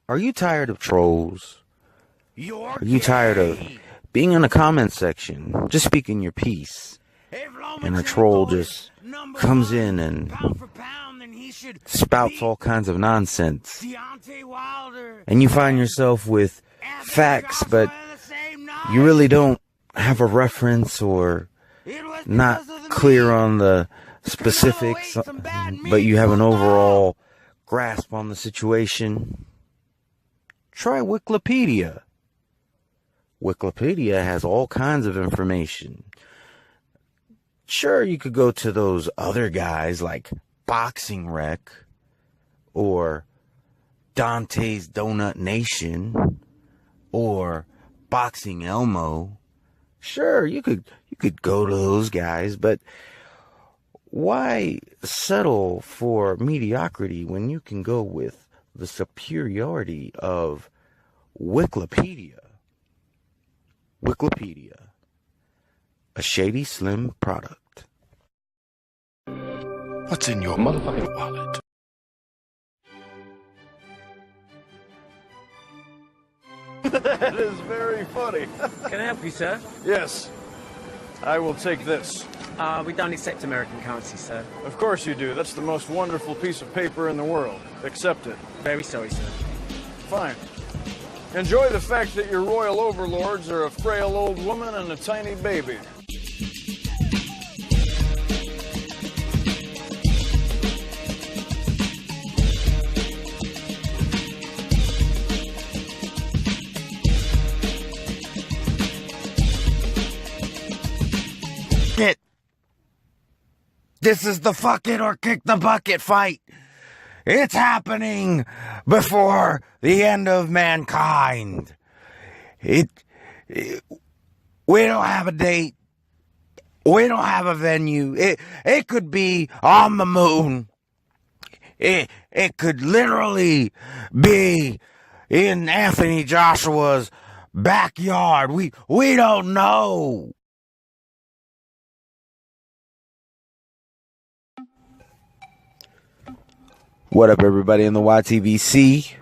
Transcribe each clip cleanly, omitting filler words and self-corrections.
Are you tired of trolls? Are you tired of being in the comment section, just speaking your piece, and a troll just comes in and spouts all kinds of nonsense, and you find yourself with facts, but you really don't have a reference or not clear on the specifics, but you have an overall grasp on the situation? Try Wikipedia. Wikipedia has all kinds of information. Sure, you could go to those other guys like Boxing Rec or Dante's Donut Nation or Boxing Elmo. Sure, you could go to those guys, but why settle for mediocrity when you can go with the superiority of Wikipedia? Wikipedia, a Shady Slim product. What's in your motherfucking wallet? That is very funny. Can I help you, sir? Yes, I will take this. We don't accept American currency, sir. Of course you do. That's the most wonderful piece of paper in the world. Accept it. Very sorry, sir. Fine. Enjoy the fact that your royal overlords are a frail old woman and a tiny baby. This is the fuck it or kick the bucket fight. It's happening before the end of mankind. We don't have a date. We don't have a venue. It could be on the moon. It could literally be in Anthony Joshua's backyard. We don't know. What up, everybody in the YTVC?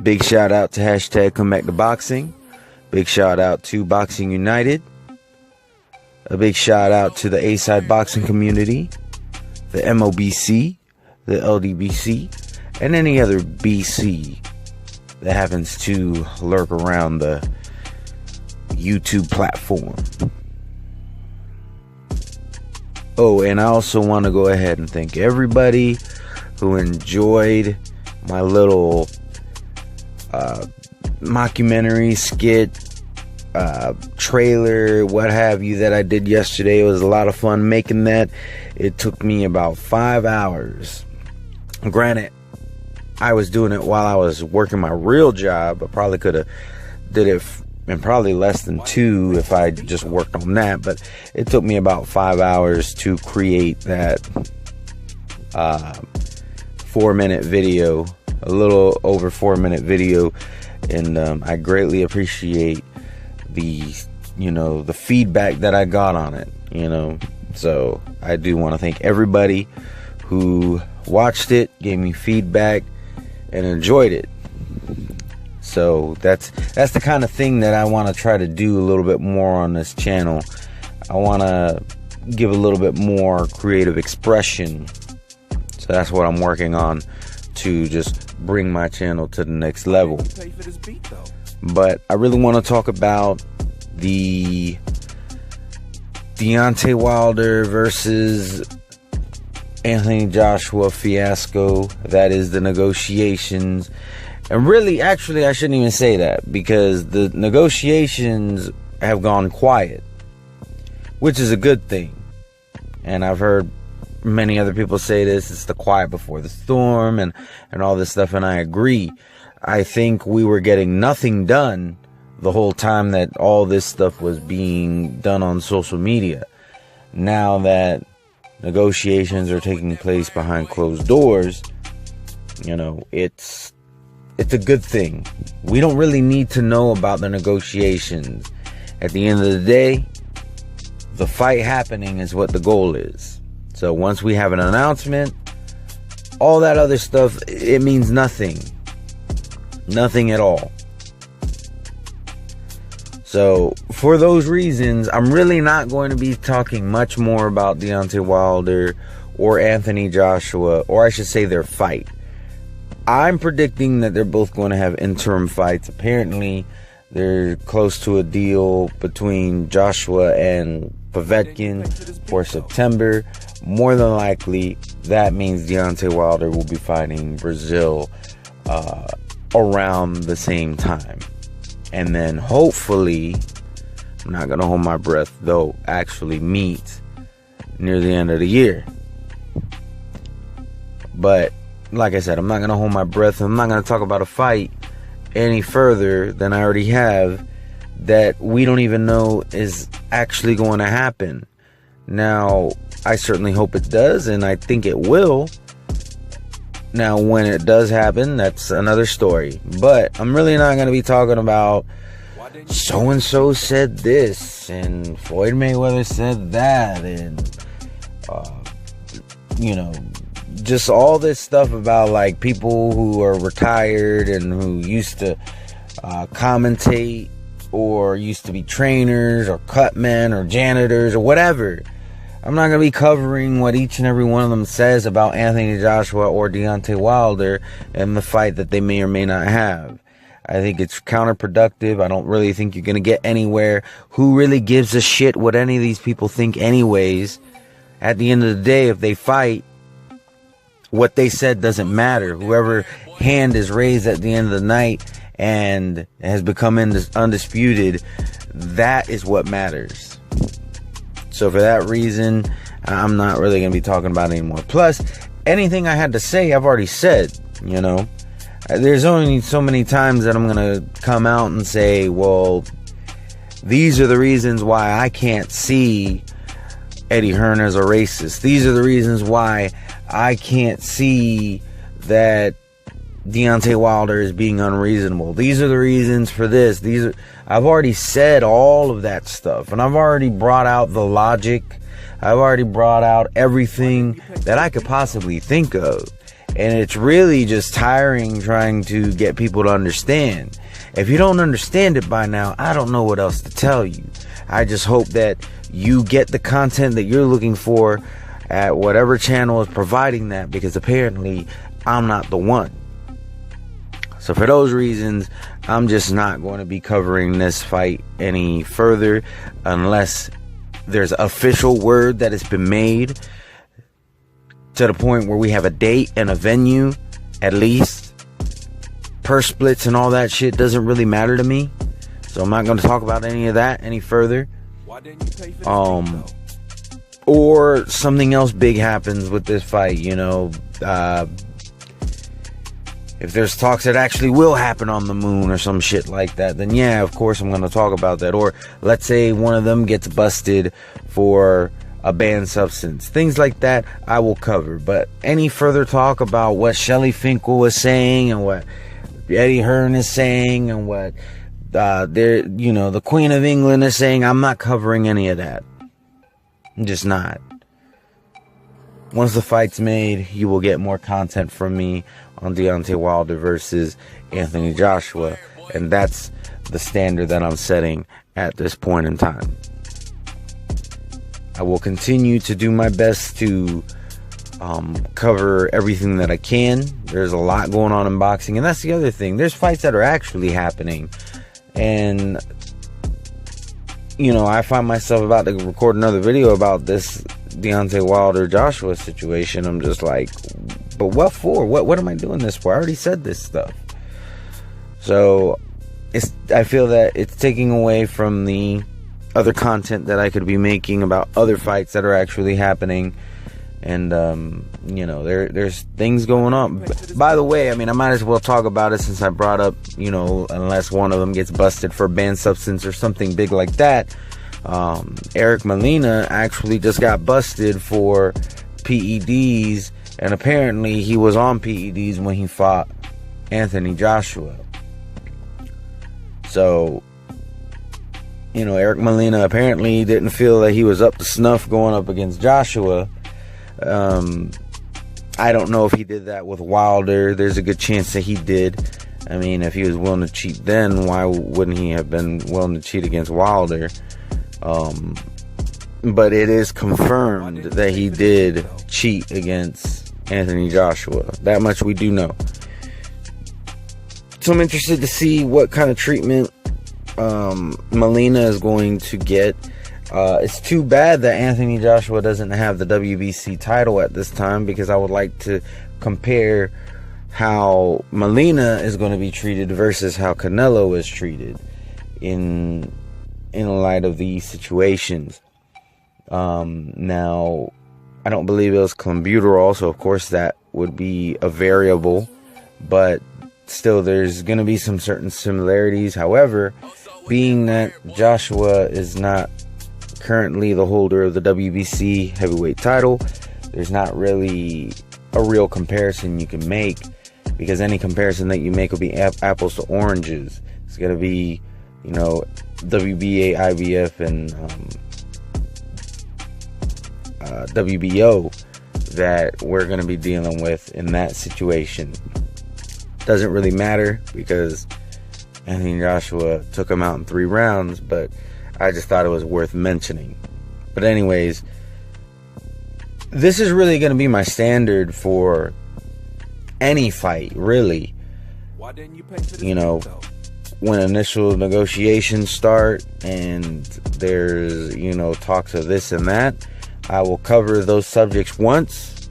Big shout out to hashtag Come Back to Boxing. Big shout out to Boxing United. A big shout out to the A-Side boxing community, the MOBC, the LDBC, and any other BC that happens to lurk around the YouTube platform. Oh, and I also want to go ahead and thank everybody who enjoyed my little mockumentary skit, trailer, what have you, that I did yesterday. It was a lot of fun making that. It took me about 5 hours. Granted, I was doing it while I was working my real job. I probably could have did it in probably less than 2 if I just worked on that, but it took me about 5 hours to create that 4-minute video, a little over 4-minute video, and I greatly appreciate the feedback that I got on it, so I do want to thank everybody who watched it, gave me feedback, and enjoyed it. So that's the kind of thing that I want to try to do a little bit more on this channel. I want to give a little bit more creative expression. So that's what I'm working on, to just bring my channel to the next level. But I really want to talk about the Deontay Wilder versus Anthony Joshua fiasco. That is the negotiations. And really, actually, I shouldn't even say that, because the negotiations have gone quiet, which is a good thing. And I've heard many other people say this, it's the quiet before the storm and all this stuff, and I agree. I think we were getting nothing done the whole time that all this stuff was being done on social media. Now that negotiations are taking place behind closed doors, You know, it's a good thing. We don't really need to know about the negotiations. At the end of the day, the fight happening is what the goal is. So once we have an announcement, all that other stuff, it means nothing. Nothing at all. So for those reasons, I'm really not going to be talking much more about Deontay Wilder or Anthony Joshua, or I should say their fight. I'm predicting that they're both going to have interim fights. Apparently, they're close to a deal between Joshua and Povetkin for September. More than likely, that means Deontay Wilder will be fighting Brazil around the same time. And then hopefully, I'm not going to hold my breath, they'll actually meet near the end of the year. But like I said, I'm not going to hold my breath. I'm not going to talk about a fight any further than I already have that we don't even know is actually going to happen. Now, I certainly hope it does, and I think it will. Now, when it does happen, that's another story. But I'm really not going to be talking about so-and-so said this, and Floyd Mayweather said that, and, you know, just all this stuff about, like, people who are retired and who used to commentate or used to be trainers or cutmen or janitors or whatever. I'm not going to be covering what each and every one of them says about Anthony Joshua or Deontay Wilder and the fight that they may or may not have. I think it's counterproductive. I don't really think you're going to get anywhere. Who really gives a shit what any of these people think anyways? At the end of the day, if they fight, what they said doesn't matter. Whoever hand is raised at the end of the night and has become undisputed, that is what matters. So for that reason, I'm not really going to be talking about it anymore. Plus, anything I had to say, I've already said, you know. There's only so many times that I'm going to come out and say, well, these are the reasons why I can't see Eddie Hearn as a racist. These are the reasons why I can't see that Deontay Wilder is being unreasonable. These are the reasons for this. I've already said all of that stuff, and I've already brought out the logic. I've already brought out everything that I could possibly think of. And it's really just tiring trying to get people to understand. If you don't understand it by now, I don't know what else to tell you. I just hope that you get the content that you're looking for at whatever channel is providing that, because apparently I'm not the one. So for those reasons, I'm just not going to be covering this fight any further unless there's official word that has been made to the point where we have a date and a venue, at least. Purse splits and all that shit doesn't really matter to me. So I'm not going to talk about any of that any further. Or something else big happens with this fight, you know. If there's talks that actually will happen on the moon or some shit like that, then yeah, of course I'm going to talk about that. Or let's say one of them gets busted for a banned substance. Things like that I will cover. But any further talk about what Shelley Finkel was saying and what Eddie Hearn is saying and what the Queen of England is saying, I'm not covering any of that. I'm just not. Once the fight's made, you will get more content from me on Deontay Wilder versus Anthony Joshua. And that's the standard that I'm setting at this point in time. I will continue to do my best to cover everything that I can. There's a lot going on in boxing. And that's the other thing. There's fights that are actually happening. And, you know, I find myself about to record another video about this Deontay Wilder Joshua situation. I'm just like, but what for? What am I doing this for? I already said this stuff. So I feel that it's taking away from the other content that I could be making about other fights that are actually happening. And there's things going on. By the way, I mean, I might as well talk about it since I brought up, unless one of them gets busted for a banned substance or something big like that. Eric Molina actually just got busted for PEDs And apparently he was on PEDs when he fought Anthony Joshua. So, you know, Eric Molina apparently didn't feel that he was up to snuff going up against Joshua. I don't know if he did that with Wilder. There's a good chance that he did. I mean, if he was willing to cheat then, why wouldn't he have been willing to cheat against Wilder? But it is confirmed that he did cheat against Anthony Joshua. That much we do know. So I'm interested to see what kind of treatment Molina is going to get. It's too bad that Anthony Joshua doesn't have the WBC title at this time, because I would like to compare how Molina is going to be treated versus how Canelo is treated in light of these situations. Now, I don't believe it was clenbuterol, so of course that would be a variable, but still there's going to be some certain similarities. However, being that Joshua is not currently the holder of the WBC heavyweight title, there's not really a real comparison you can make, because any comparison that you make will be apples to oranges. It's going to be, you know, WBA, IBF, and WBO that we're going to be dealing with in that situation. Doesn't really matter, because Anthony Joshua took him out in 3 rounds, but I just thought it was worth mentioning. But anyways, this is really going to be my standard for any fight, really. You know, when initial negotiations start and there's, you know, talks of this and that, I will cover those subjects once,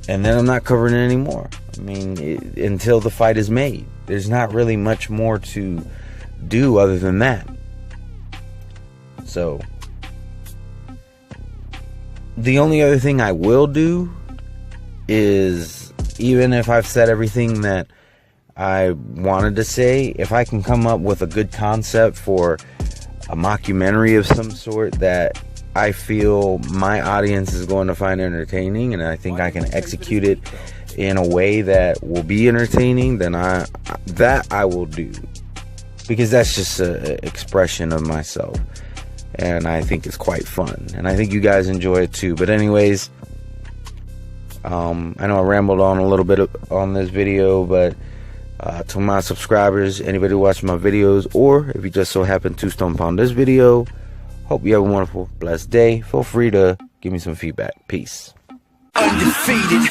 and then I'm not covering it anymore. I mean, until the fight is made. There's not really much more to do other than that. So, the only other thing I will do is, even if I've said everything that I wanted to say, if I can come up with a good concept for a mockumentary of some sort that I feel my audience is going to find entertaining, and I think I can execute it in a way that will be entertaining, then I will do, because that's just an expression of myself, and I think it's quite fun, and I think you guys enjoy it too. But anyways, I know I rambled on a little bit on this video, but to my subscribers, anybody watching my videos, or if you just so happen to stumble upon this video, hope you have a wonderful, blessed day. Feel free to give me some feedback. Peace. Undefeated.